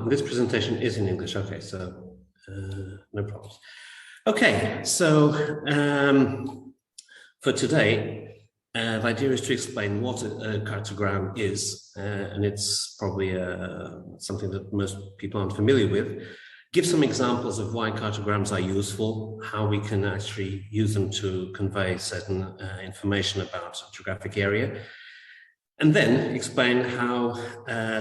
this presentation is in English. Okay, so no problems. Okay, so for today, the idea is to explain what a cartogram is, and it's probably something that most people aren't familiar with. Give some examples of why cartograms are useful, how we can actually use them to convey certain information about a geographic area, and then explain how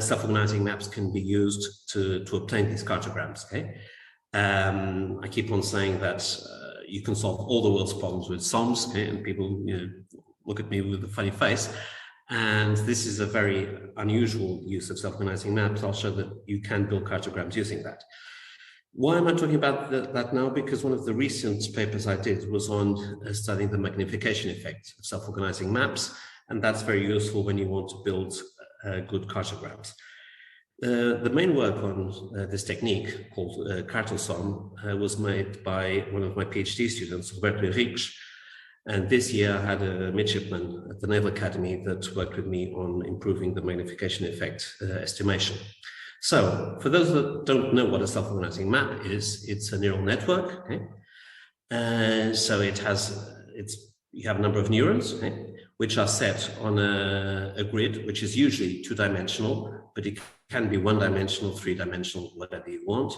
self-organizing maps can be used to obtain these cartograms. Okay, I keep on saying that you can solve all the world's problems with SOMs, okay? And people look at me with a funny face. And this is a very unusual use of self-organizing maps. I'll show that you can build cartograms using that. Why am I talking about that now? Because one of the recent papers I did was on studying the magnification effect of self-organizing maps. And that's very useful when you want to build good cartograms. The main work on this technique called CartoSOM was made by one of my PhD students, Roberto Henriques. And this year I had a midshipman at the Naval Academy that worked with me on improving the magnification effect estimation. So for those that don't know what a self-organizing map is, it's a neural network. Okay? So you have a number of neurons, okay, which are set on a grid, which is usually two-dimensional, but it can be one-dimensional, three-dimensional, whatever you want.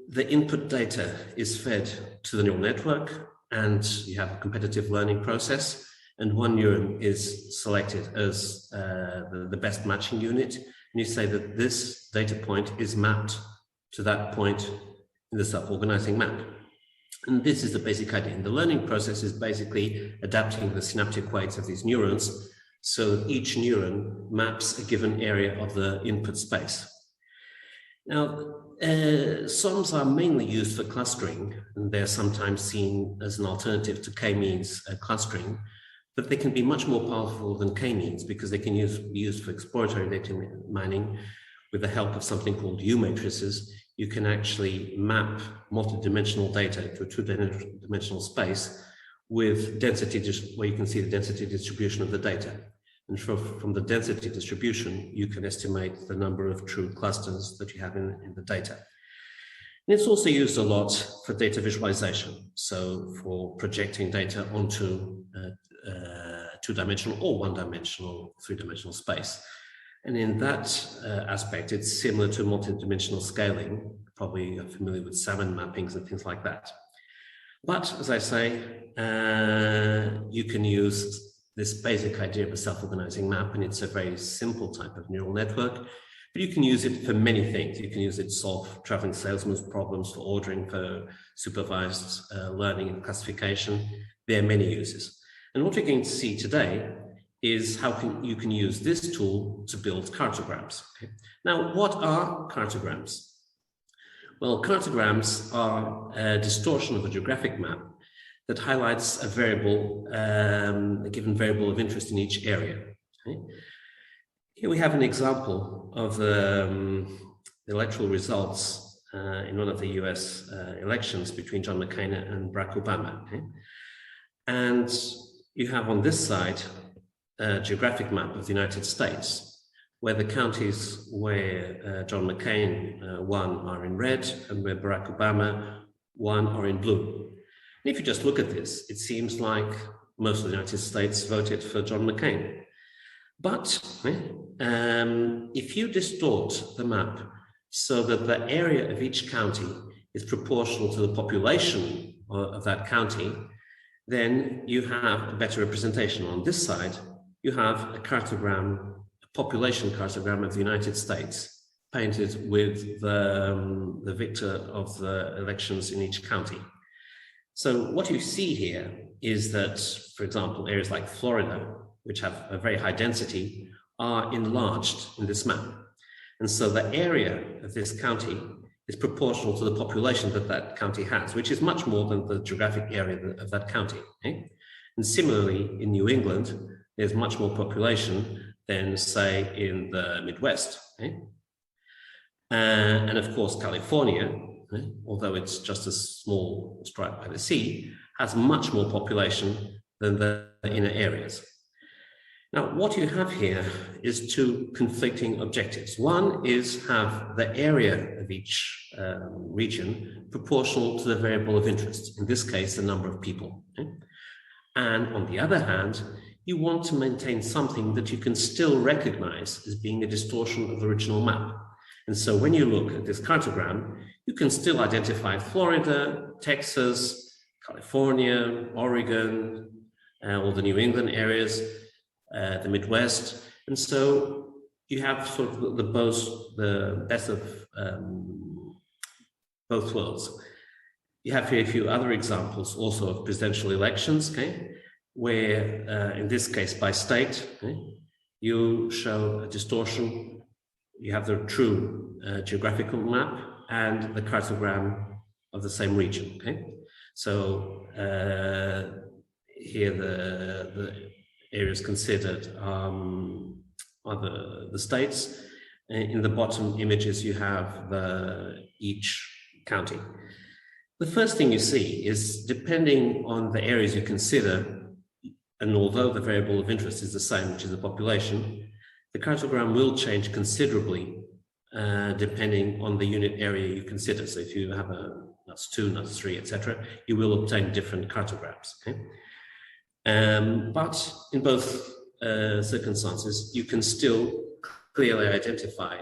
The input data is fed to the neural network, and you have a competitive learning process, and one neuron is selected as the best matching unit, and you say that this data point is mapped to that point in the self-organizing map. And this is the basic idea. And the learning process is basically adapting the synaptic weights of these neurons so that each neuron maps a given area of the input space. Now, SOMs are mainly used for clustering, and they're sometimes seen as an alternative to k-means clustering, but they can be much more powerful than k-means because they can be used for exploratory data mining with the help of something called U matrices. You can actually map multi-dimensional data to a two-dimensional space with density, where you can see the density distribution of the data. And from the density distribution, you can estimate the number of true clusters that you have in the data. And it's also used a lot for data visualization. So for projecting data onto two-dimensional or one-dimensional, three-dimensional space. And in that aspect, it's similar to multi-dimensional scaling. Probably you're familiar with salmon mappings and things like that. But as I say, you can use this basic idea of a self-organizing map, and it's a very simple type of neural network, but you can use it for many things. You can use it to solve traveling salesman's problems, for ordering, for supervised learning and classification. There are many uses. And what we're going to see today is how you can use this tool to build cartograms. Okay? Now, what are cartograms? Well, cartograms are a distortion of a geographic map that highlights a variable, a given variable of interest in each area. Okay? Here we have an example of the electoral results in one of the US elections between John McCain and Barack Obama. Okay? And you have on this side a geographic map of the United States, where the counties where John McCain won are in red, and where Barack Obama won are in blue. And if you just look at this, it seems like most of the United States voted for John McCain. But if you distort the map so that the area of each county is proportional to the population of that county, then you have a better representation. On this side, you have a cartogram, a population cartogram of the United States, painted with the victor of the elections in each county. So what you see here is that, for example, areas like Florida, which have a very high density, are enlarged in this map. And so the area of this county is proportional to the population that that county has, which is much more than the geographic area of that county. Okay? And similarly, in New England, there's much more population than, say, in the Midwest. Okay? And of course, California, okay, although it's just a small stripe by the sea, has much more population than the inner areas. Now, what you have here is two conflicting objectives. One is have the area of each region proportional to the variable of interest, in this case, the number of people. Okay? And on the other hand, you want to maintain something that you can still recognize as being a distortion of the original map. And so when you look at this cartogram, you can still identify Florida, Texas, California, Oregon, all the New England areas, the Midwest. And so you have sort of the best of both worlds. You have here a few other examples also of presidential elections, okay, where in this case by state, okay, you show a distortion. You have the true geographical map and the cartogram of the same region, okay? So here the areas considered are the states. In the bottom images, you have each county. The first thing you see is, depending on the areas you consider, and although the variable of interest is the same, which is the population, the cartogram will change considerably depending on the unit area you consider. So if you have a nuts 2, nuts 3, etc., you will obtain different cartograms. Okay? But in both circumstances, you can still clearly identify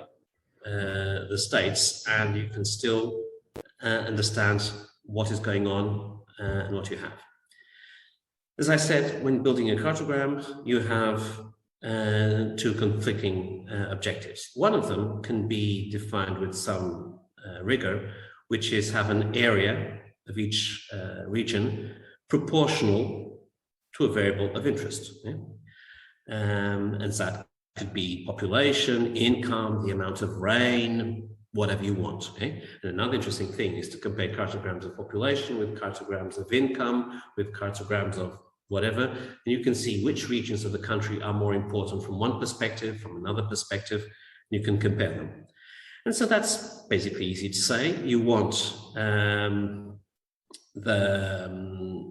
the states, and you can still understand what is going on and what you have. As I said, when building a cartogram, you have two conflicting objectives. One of them can be defined with some rigor, which is have an area of each region proportional to a variable of interest. Okay? And that could be population, income, the amount of rain, whatever you want. Okay? And another interesting thing is to compare cartograms of population with cartograms of income, with cartograms of whatever, and you can see which regions of the country are more important from one perspective, from another perspective, and you can compare them. And so that's basically easy to say. You want the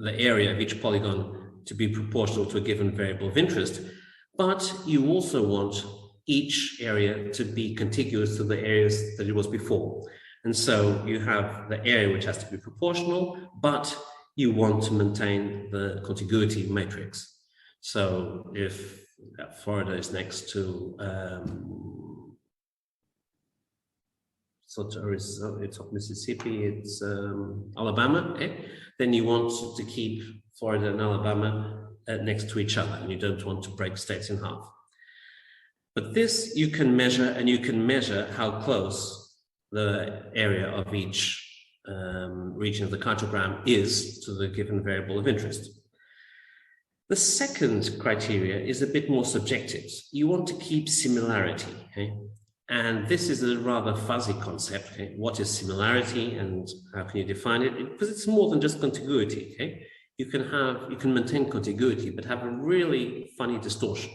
area of each polygon to be proportional to a given variable of interest, but you also want each area to be contiguous to the areas that it was before. And so you have the area which has to be proportional, but you want to maintain the contiguity matrix. So if Florida is next to it's of Mississippi, it's Alabama, okay? Then you want to keep Florida and Alabama next to each other, and you don't want to break states in half. But this you can measure, and you can measure how close the area of each region of the cartogram is to the given variable of interest. The second criteria is a bit more subjective. You want to keep similarity, okay? And this is a rather fuzzy concept. Okay? What is similarity and how can you define it? Because it's more than just contiguity. Okay? You can maintain contiguity, but have a really funny distortion.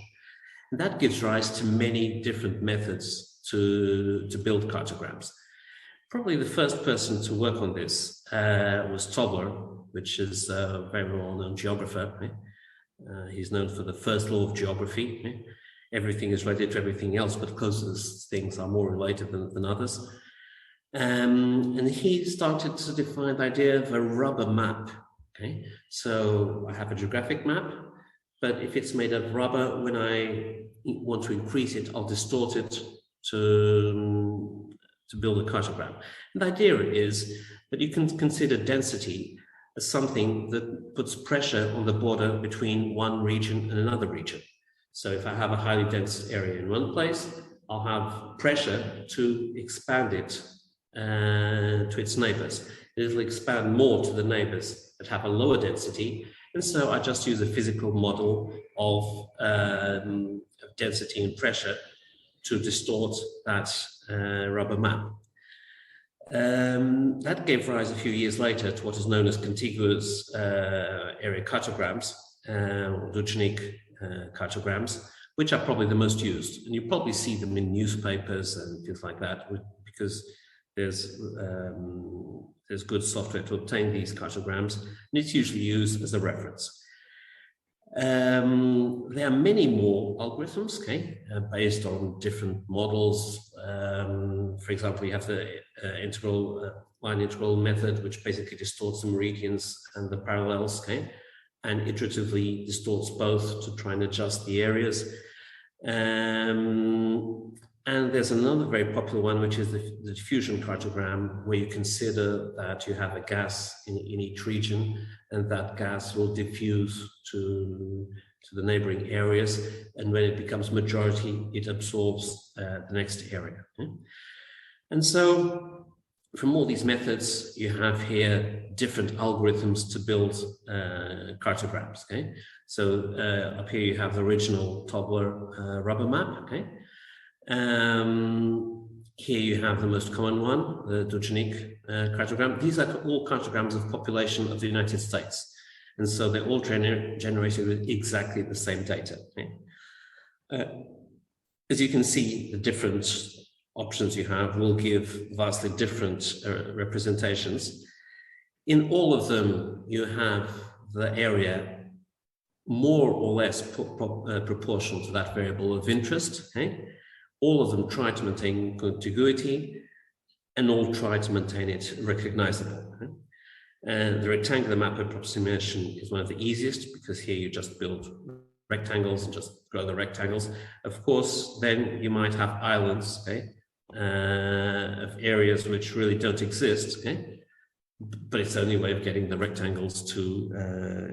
And that gives rise to many different methods to build cartograms. Probably the first person to work on this was Tobler, which is a very well-known geographer. Okay? He's known for the first law of geography. Okay? Everything is related to everything else, but closest things are more related than others. And he started to define the idea of a rubber map. Okay, so I have a geographic map, but if it's made of rubber, when I want to increase it, I'll distort it to build a cartogram. And the idea is that you can consider density as something that puts pressure on the border between one region and another region. So if I have a highly dense area in one place, I'll have pressure to expand it to its neighbors. It'll expand more to the neighbors that have a lower density. And so I just use a physical model of density and pressure to distort that rubber map. That gave rise a few years later to what is known as contiguous area cartograms, or Duchnik cartograms, which are probably the most used. And you probably see them in newspapers and things like that, because there's good software to obtain these cartograms, and it's usually used as a reference. There are many more algorithms, okay, based on different models. For example, you have the line integral method, which basically distorts the meridians and the parallels, okay, and iteratively distorts both to try and adjust the areas. And there's another very popular one, which is the diffusion cartogram, where you consider that you have a gas in each region, and that gas will diffuse to the neighboring areas. And when it becomes majority, it absorbs the next area. Okay? And so from all these methods, you have here different algorithms to build cartograms. Okay? So up here you have the original Tobler rubber map. Okay? Here you have the most common one, the Duchenique cartogram. These are all cartograms of population of the United States. And so they're all generated with exactly the same data. Okay? As you can see, the different options you have will give vastly different representations. In all of them, you have the area more or less proportional to that variable of interest. Okay? All of them try to maintain contiguity, and all try to maintain it recognizable. Okay? And the rectangular map approximation is one of the easiest, because here you just build rectangles and just grow the rectangles. Of course, then you might have islands, okay, of areas which really don't exist, okay? But it's the only way of getting the rectangles to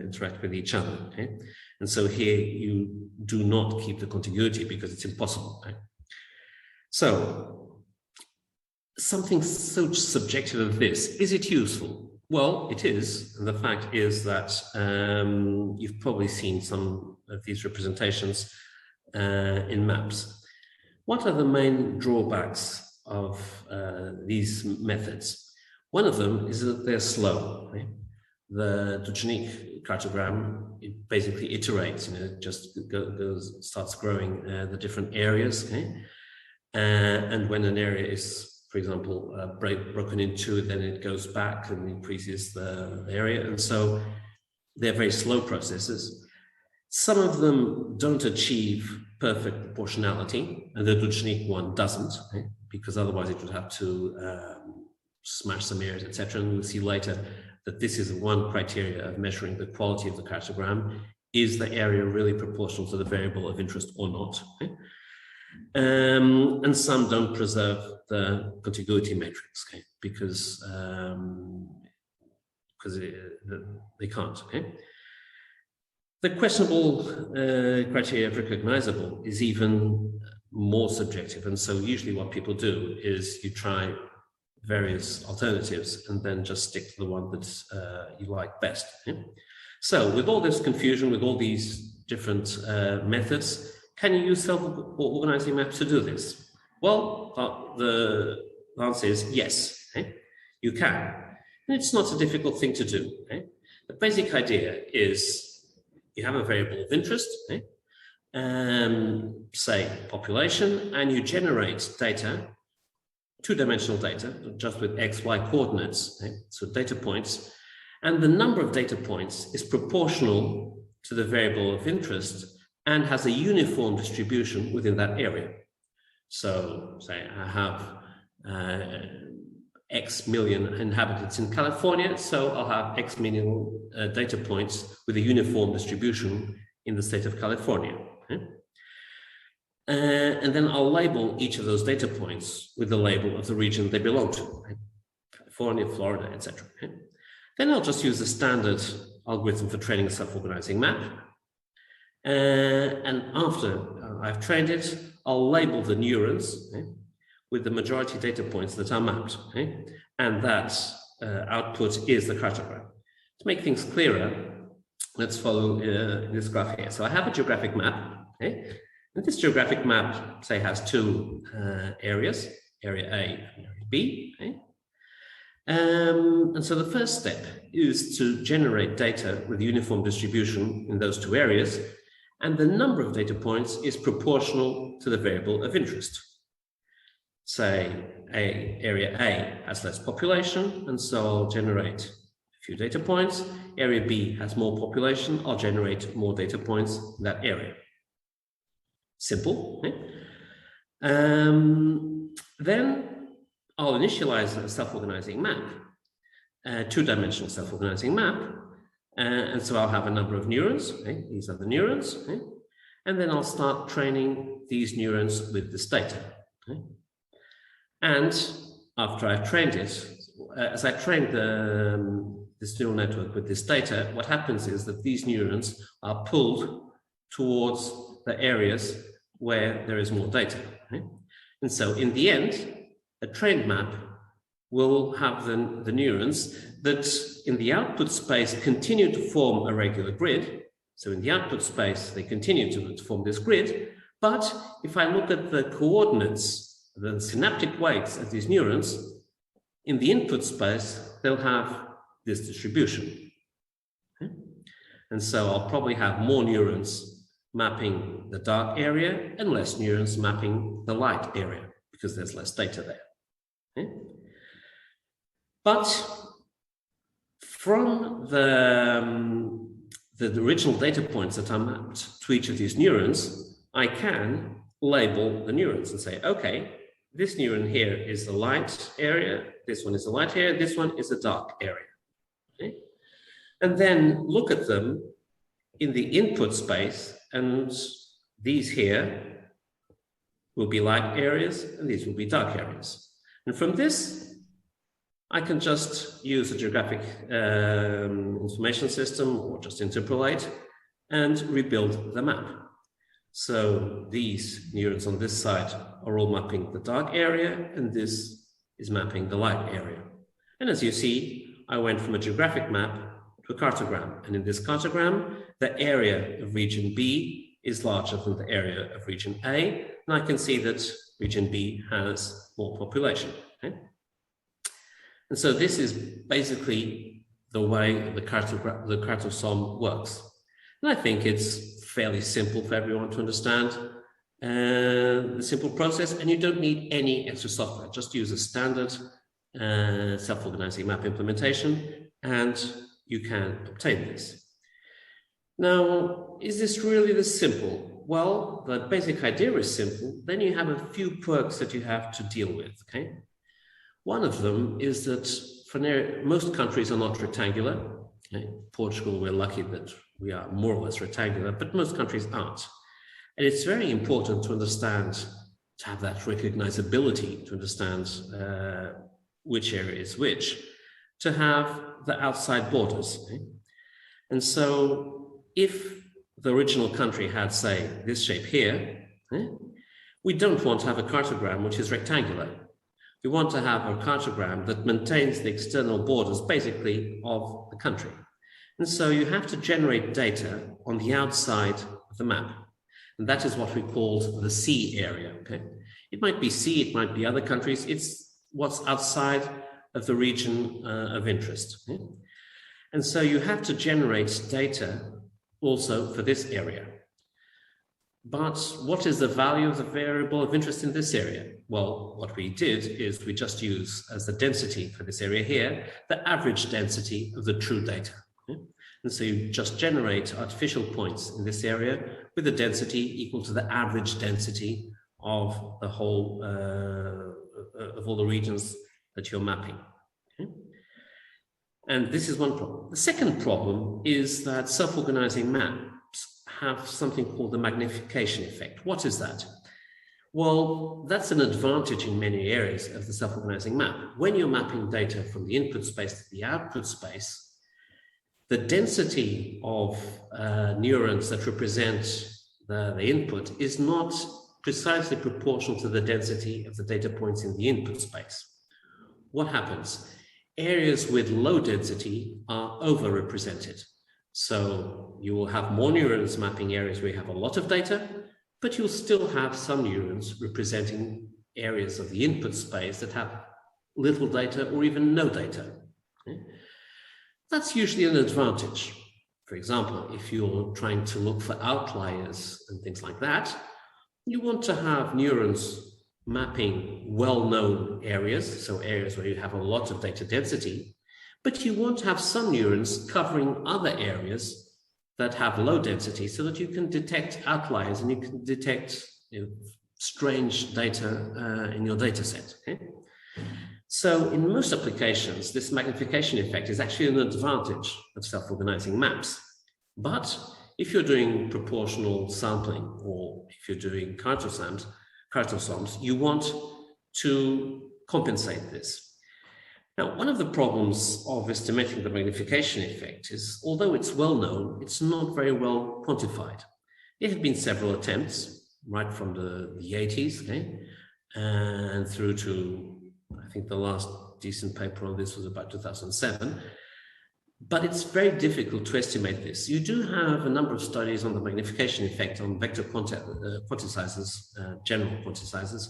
interact with each other. Okay? And so here you do not keep the contiguity because it's impossible. Okay? So something so subjective as this, is it useful? Well, it is. And the fact is that you've probably seen some of these representations in maps. What are the main drawbacks of these methods? One of them is that they're slow. Right? The Duchenique cartogram, it basically iterates, it just starts growing the different areas. Okay? And when an area is, for example, broken in two, then it goes back and increases the area. And so they're very slow processes. Some of them don't achieve perfect proportionality, and the Duchenique one doesn't, okay? Because otherwise it would have to smash some areas, etc. And we'll see later that this is one criteria of measuring the quality of the cartogram. Is the area really proportional to the variable of interest or not? Okay? And some don't preserve the contiguity matrix, okay? Because they can't. Okay? The questionable criteria of recognizable is even more subjective, and so usually what people do is you try various alternatives and then just stick to the one that you like best. Okay? So with all this confusion, with all these different methods, can you use self-organizing maps to do this? Well, the answer is yes, okay? You can. And it's not a difficult thing to do. Okay? The basic idea is you have a variable of interest, okay? Say population, and you generate data, two-dimensional data, just with x, y coordinates, okay? So data points, and the number of data points is proportional to the variable of interest and has a uniform distribution within that area. So say I have X million inhabitants in California, so I'll have X million data points with a uniform distribution in the state of California. Okay? And then I'll label each of those data points with the label of the region they belong to, okay? California, Florida, etc. Okay? Then I'll just use the standard algorithm for training a self-organizing map. And after I've trained it, I'll label the neurons, okay, with the majority data points that are mapped, okay? And that output is the cartogram. To make things clearer, let's follow this graph here. So I have a geographic map, okay? And this geographic map, say, has two areas, area A and area B, okay? And so the first step is to generate data with uniform distribution in those two areas, and the number of data points is proportional to the variable of interest. Say area A has less population, and so I'll generate a few data points. Area B has more population. I'll generate more data points in that area. Simple. Okay? Then I'll initialize a self-organizing map, two-dimensional self-organizing map. And so I'll have a number of neurons. Okay? These are the neurons. Okay? And then I'll start training these neurons with this data. Okay? And after I've trained it, as I train this neural network with this data, what happens is that these neurons are pulled towards the areas where there is more data. Okay? And so in the end, a trained map will have the neurons that in the output space continue to form a regular grid. So in the output space, they continue to form this grid. But if I look at the coordinates, the synaptic weights of these neurons, in the input space, they'll have this distribution. Okay? And so I'll probably have more neurons mapping the dark area and less neurons mapping the light area because there's less data there. Okay? But from the original data points that are mapped to each of these neurons, I can label the neurons and say, okay, this neuron here is the light area, this one is the light area, this one is the dark area. Okay? And then look at them in the input space, and these here will be light areas, and these will be dark areas. And from this, I can just use a geographic information system or just interpolate and rebuild the map. So these neurons on this side are all mapping the dark area, and this is mapping the light area. And as you see, I went from a geographic map to a cartogram. And in this cartogram, the area of region B is larger than the area of region A. And I can see that region B has more population. Okay? And so this is basically the way the CartoSOM works. And I think it's fairly simple for everyone to understand the simple process, and you don't need any extra software. Just use a standard self-organizing map implementation, and you can obtain this. Now, is this really this simple? Well, the basic idea is simple. Then you have a few quirks that you have to deal with, okay? One of them is that most countries are not rectangular. Okay? Portugal, we're lucky that we are more or less rectangular, but most countries aren't. And it's very important to understand, to have that recognizability, to understand which area is which, to have the outside borders. Okay? And so if the original country had, say, this shape here, we don't want to have a cartogram which is rectangular. We want to have a cartogram that maintains the external borders, basically, of the country. And so you have to generate data on the outside of the map. And that is what we call the C area. Okay? It might be C, it might be other countries. It's what's outside of the region of interest. Okay? And so you have to generate data also for this area. But what is the value of the variable of interest in this area? Well, what we did is we just use as the density for this area here, the average density of the true data. Okay? And so you just generate artificial points in this area with a density equal to the average density of the whole, of all the regions that you're mapping. Okay? And this is one problem. The second problem is that self-organizing maps have something called the magnification effect. What is that? Well, that's an advantage in many areas of the self-organizing map. When you're mapping data from the input space to the output space, the density of neurons that represent the input is not precisely proportional to the density of the data points in the input space. What happens? Areas with low density are overrepresented. So you will have more neurons mapping areas where you have a lot of data, but you'll still have some neurons representing areas of the input space that have little data or even no data. Okay? That's usually an advantage. For example, if you're trying to look for outliers and things like that, you want to have neurons mapping well-known areas, so areas where you have a lot of data density, But you want to have some neurons covering other areas that have low density so that you can detect outliers and you can detect strange data in your data set. Okay? So in most applications, this magnification effect is actually an advantage of self-organizing maps. But if you're doing proportional sampling or if you're doing CartoSOMs, you want to compensate this. Now, one of the problems of estimating the magnification effect is, although it's well known, it's not very well quantified. There have been several attempts, right from the 80s, okay, and through to, I think the last decent paper on this was about 2007. But it's very difficult to estimate this. You do have a number of studies on the magnification effect on vector quantizers, general quantizers.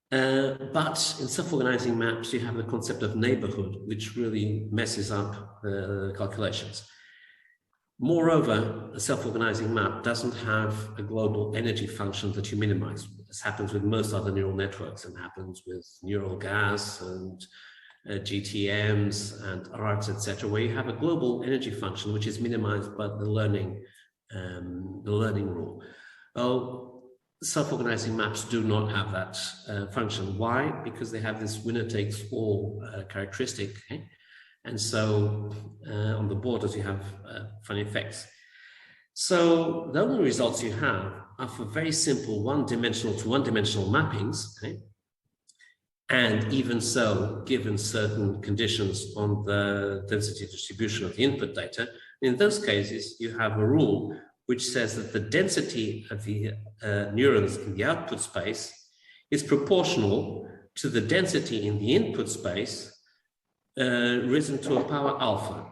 But in self-organizing maps, you have the concept of neighborhood, which really messes up the calculations. Moreover, a self-organizing map doesn't have a global energy function that you minimize. This happens with most other neural networks and happens with neural gas and GTMs and ARTs, etc., where you have a global energy function which is minimized by the learning rule. Well, self-organizing maps do not have that function. Why? Because they have this winner-takes-all characteristic, okay? And so on the borders you have funny effects. So the only results you have are for very simple one-dimensional to one-dimensional mappings, okay? And even so, given certain conditions on the density distribution of the input data, in those cases you have a rule which says that the density of the neurons in the output space is proportional to the density in the input space risen to a power alpha.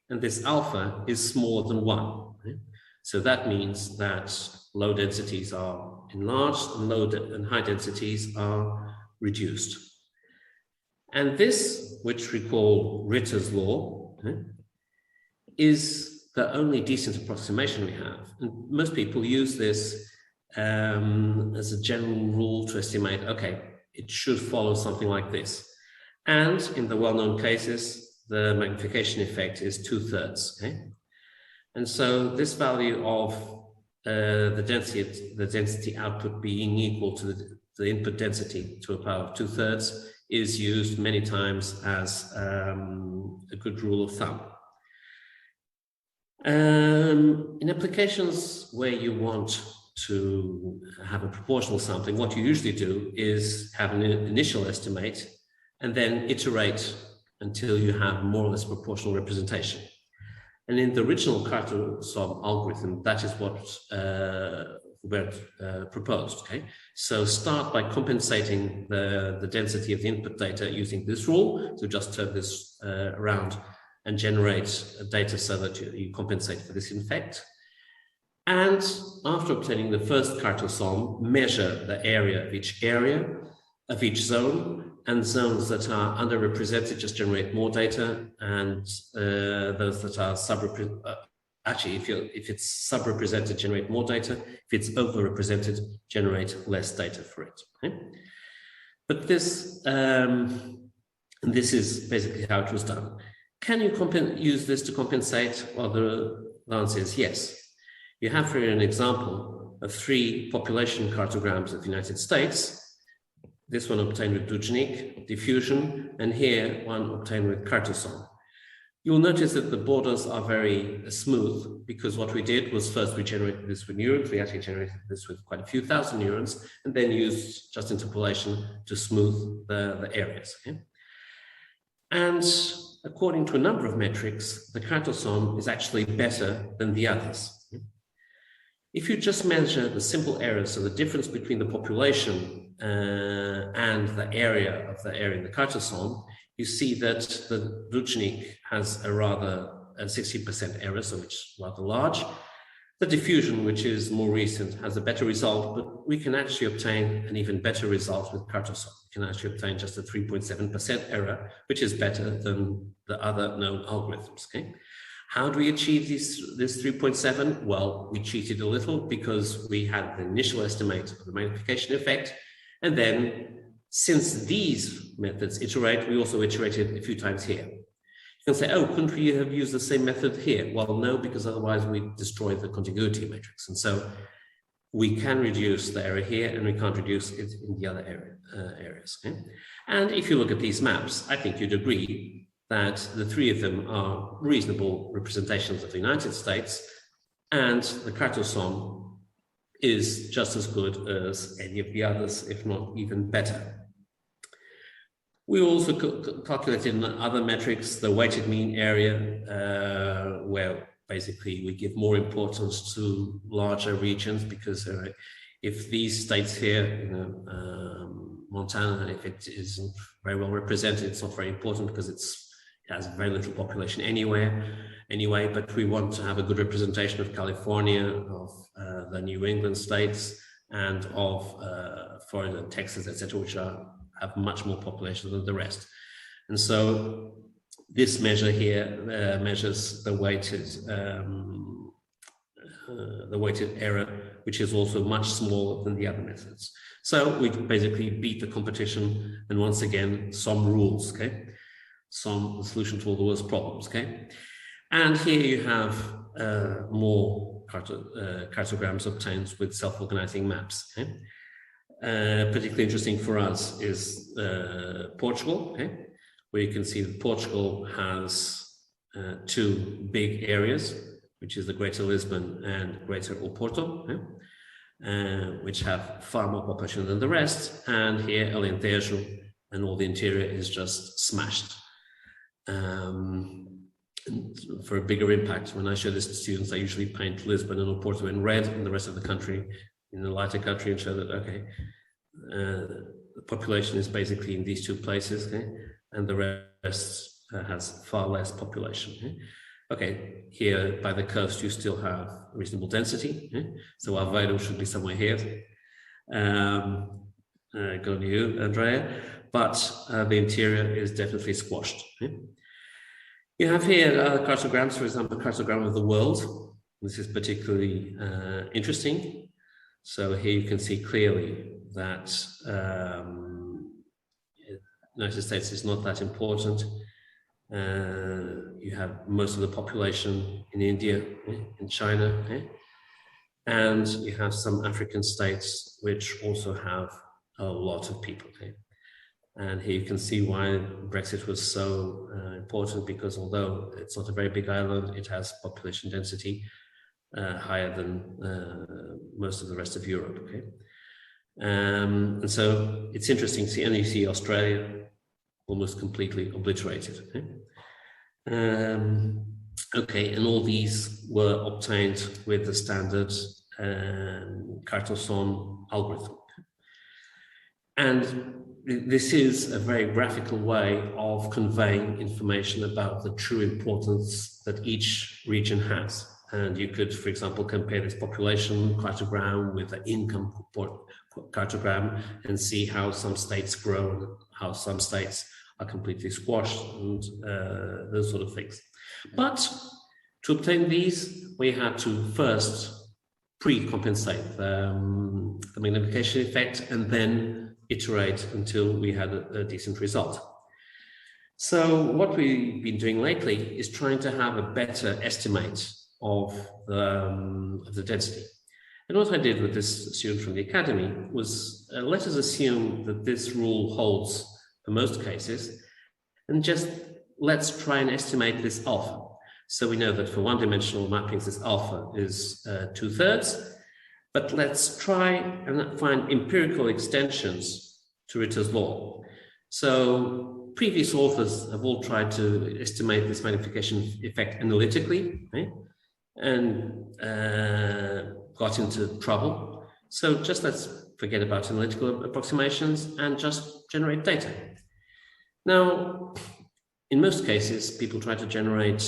And this alpha is smaller than 1. Okay? So that means that low densities are enlarged and high densities are reduced. And this, which we call Ritter's law, okay, is the only decent approximation we have. And most people use this as a general rule to estimate, okay, it should follow something like this. And in the well-known cases, the magnification effect is 2/3, okay? And so this value of the density output being equal to the input density to a power of 2/3 is used many times as a good rule of thumb. In applications where you want to have a proportional sampling, what you usually do is have an initial estimate and then iterate until you have more or less proportional representation. And in the original CartoSOM algorithm, that is what Hubert proposed. Okay, so start by compensating the density of the input data using this rule. So just turn this around and generate data so that you compensate for this effect. And after obtaining the first CartoSOM, measure the area of each zone, and zones that are underrepresented just generate more data, and those that are actually, if it's subrepresented, generate more data. If it's overrepresented, generate less data for it. Okay? But this is basically how it was done. Can you use this to compensate? Well, the answer is yes. You have here an example of 3 population cartograms of the United States. This one obtained with Duchnik, diffusion, and here one obtained with CartoSOM. You'll notice that the borders are very smooth because what we did was first we generated this with neurons. We actually generated this with quite a few thousand neurons and then used just interpolation to smooth the areas. Okay? And according to a number of metrics, the CartoSOM is actually better than the others. If you just measure the simple errors, so the difference between the population and the area in the CartoSOM, you see that the Duchnik has a rather 60% error, so it's rather large. The diffusion, which is more recent, has a better result, but we can actually obtain an even better result with CartoSOM. We can actually obtain just a 3.7% error, which is better than the other known algorithms. Okay? How do we achieve this 3.7? Well, we cheated a little because we had the initial estimate of the magnification effect. And then, since these methods iterate, we also iterated a few times here. You can say, oh, couldn't we have used the same method here? Well, no, because otherwise we destroy the contiguity matrix. And so we can reduce the error here and we can't reduce it in the other areas. Okay? And if you look at these maps, I think you'd agree that the three of them are reasonable representations of the United States, and the CartoSOM is just as good as any of the others, if not even better. We also calculated in other metrics the weighted mean area, where basically we give more importance to larger regions, because if these states here, Montana, if it isn't very well represented, it's not very important because it has very little population anyway, but we want to have a good representation of California, of the New England states, and of Florida and Texas, etc., which have much more population than the rest. And so this measure here measures the weighted error, which is also much smaller than the other methods. So we basically beat the competition, and once again, SOM rules, okay? SOM, the solution to all the worst problems, okay? And here you have more cartograms obtained with self-organizing maps, okay? Particularly interesting for us is Portugal, okay? Where you can see that Portugal has two big areas, which is the Greater Lisbon and Greater Oporto, okay? Which have far more population than the rest. And here Alentejo and all the interior is just smashed. For a bigger impact, when I show this to students, I usually paint Lisbon and Oporto in red and the rest of the country in a lighter country, and show that, okay, the population is basically in these two places, okay, and the rest has far less population. Okay? Okay, here by the coast you still have reasonable density, okay? So Aveiro should be somewhere here. Go to you, Andrea, but the interior is definitely squashed. Okay? You have here cartograms, for example, Cartogram of the World. This is particularly interesting. So here you can see clearly that United States is not that important. You have most of the population in India, in China, and you have some African states which also have a lot of people. And here you can see why Brexit was so important, because although it's not a very big island, it has population density higher than most of the rest of Europe. Okay, and so it's interesting to see, and you see Australia almost completely obliterated. Okay, and all these were obtained with the standard CartoSOM algorithm. And this is a very graphical way of conveying information about the true importance that each region has. And you could, for example, compare this population cartogram with the income cartogram and see how some states grow and how some states are completely squashed and those sort of things. But to obtain these, we had to first pre-compensate the magnification effect and then iterate until we had a decent result. So what we've been doing lately is trying to have a better estimate of the density. And what I did with this student from the academy was let us assume that this rule holds for most cases, and just let's try and estimate this alpha. So we know that for one-dimensional mappings, this alpha is 2/3, but let's try and find empirical extensions to Ritter's law. So previous authors have all tried to estimate this magnification effect analytically, right? And got into trouble. So just let's forget about analytical approximations and just generate data. Now, in most cases, people try to generate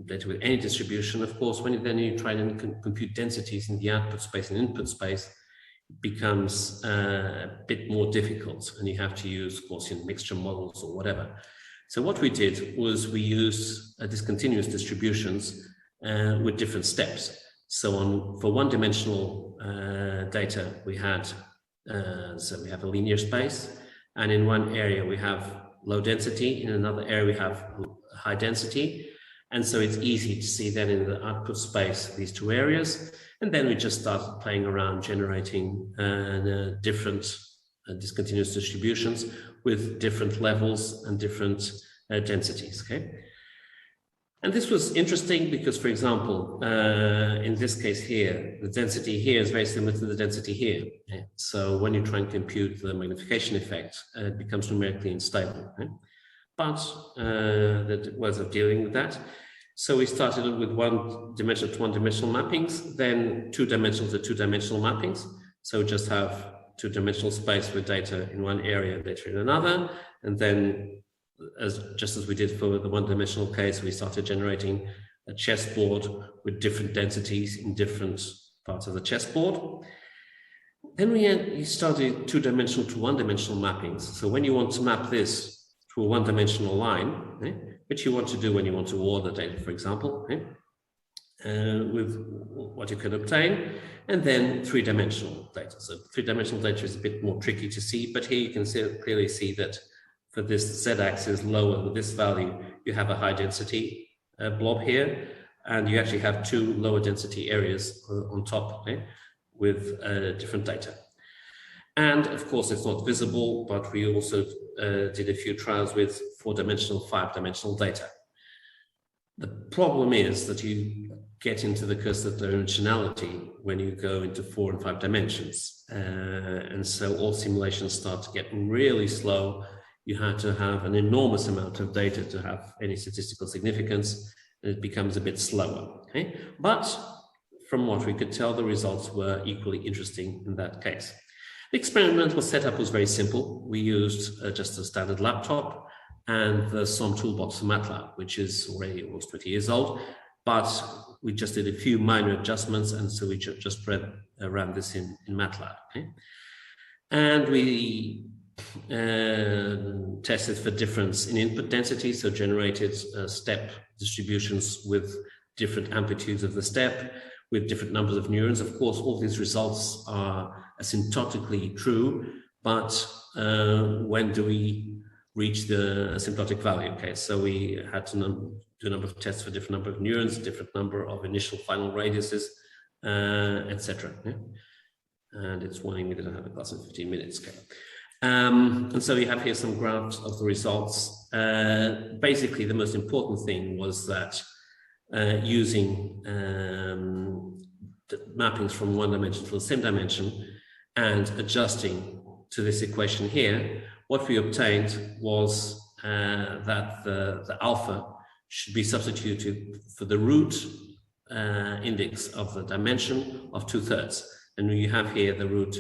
data with any distribution. Of course, when you try to compute densities in the output space and input space, it becomes a bit more difficult, and you have to use Gaussian mixture models or whatever. So what we did was we used discontinuous distributions with different steps. So for one-dimensional data, we had we have a linear space, and in one area we have low density, in another area we have high density. And so it's easy to see then in the output space these two areas. And then we just started playing around generating different discontinuous distributions with different levels and different densities. Okay. And this was interesting because, for example, in this case here, the density here is very similar to the density here. Okay? So when you try and compute the magnification effect, it becomes numerically unstable. Okay? But there are ways of dealing with that. So we started with one-dimensional to one-dimensional mappings, then two-dimensional to two-dimensional mappings. So just have two-dimensional space with data in one area, data in another, and then just as we did for the one-dimensional case, we started generating a chessboard with different densities in different parts of the chessboard. Then we started two-dimensional to one-dimensional mappings. So when you want to map this to a one-dimensional line, which you want to do when you want to order data, for example, with what you can obtain, and then three-dimensional data. So three-dimensional data is a bit more tricky to see, but here you can clearly see that for this z-axis lower with this value, you have a high density blob here, and you actually have two lower density areas on top with different data. And of course, it's not visible, but we also did a few trials with four-dimensional, five-dimensional data. The problem is that you get into the curse of dimensionality when you go into 4 and 5 dimensions. And so all simulations start to get really slow. You have to have an enormous amount of data to have any statistical significance, and it becomes a bit slower. Okay? But from what we could tell, the results were equally interesting in that case. The experimental setup was very simple. We used just a standard laptop and the SOMToolbox for Matlab, which is already almost 20 years old, but we just did a few minor adjustments, and so we just ran this in Matlab. Okay? And we tested for difference in input density, so generated step distributions with different amplitudes of the step, with different numbers of neurons. Of course, all these results are asymptotically true, but when do we reach the asymptotic value? Okay, so we had to do a number of tests for different number of neurons, different number of initial final radiuses, etc. Yeah? And it's warning me that I have a class in 15 minutes. Okay. And so we have here some graphs of the results. Basically, the most important thing was that using the mappings from one dimension to the same dimension and adjusting to this equation here, what we obtained was that the alpha should be substituted for the root index of the dimension of 2/3. And you have here the root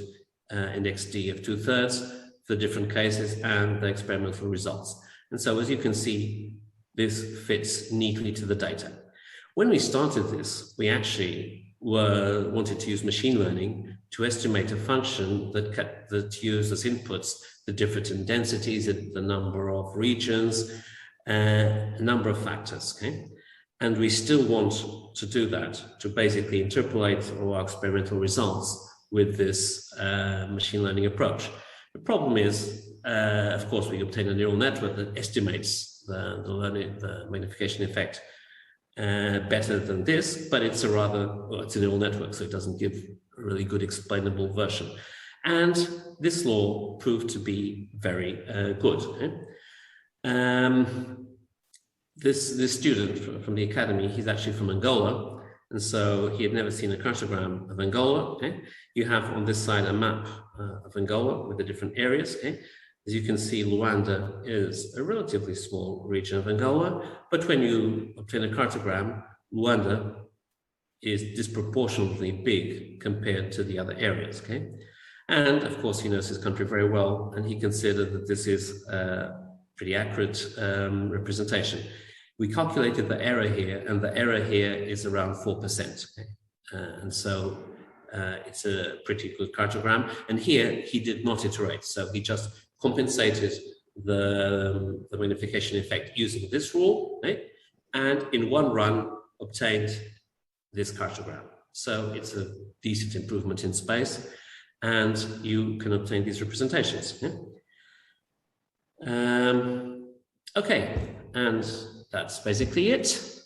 index d of 2/3 for different cases and the experimental results. And so as you can see, this fits neatly to the data. When we started this, we actually wanted to use machine learning to estimate a function that used as inputs the difference in densities, the number of regions, a number of factors. Okay? And we still want to do that, to basically interpolate our experimental results with this machine learning approach. The problem is, of course, we obtain a neural network that estimates the magnification effect better than this, but it's it's a neural network, so it doesn't give a really good explainable version. And this law proved to be very good. This student from the academy, he's actually from Angola, and so he had never seen a cartogram of Angola. Okay? You have on this side a map of Angola with the different areas. Okay? As you can see, Luanda is a relatively small region of Angola, but when you obtain a cartogram, Luanda is disproportionately big compared to the other areas. Okay? And of course, he knows his country very well, and he considered that this is a pretty accurate representation. We calculated the error here, and the error here is around 4%. Okay? And so it's a pretty good cartogram. And here he did not iterate, so he just compensated the magnification effect using this rule, right? And in one run obtained this cartogram. So it's a decent improvement in space, and you can obtain these representations. Yeah? Okay, and that's basically it.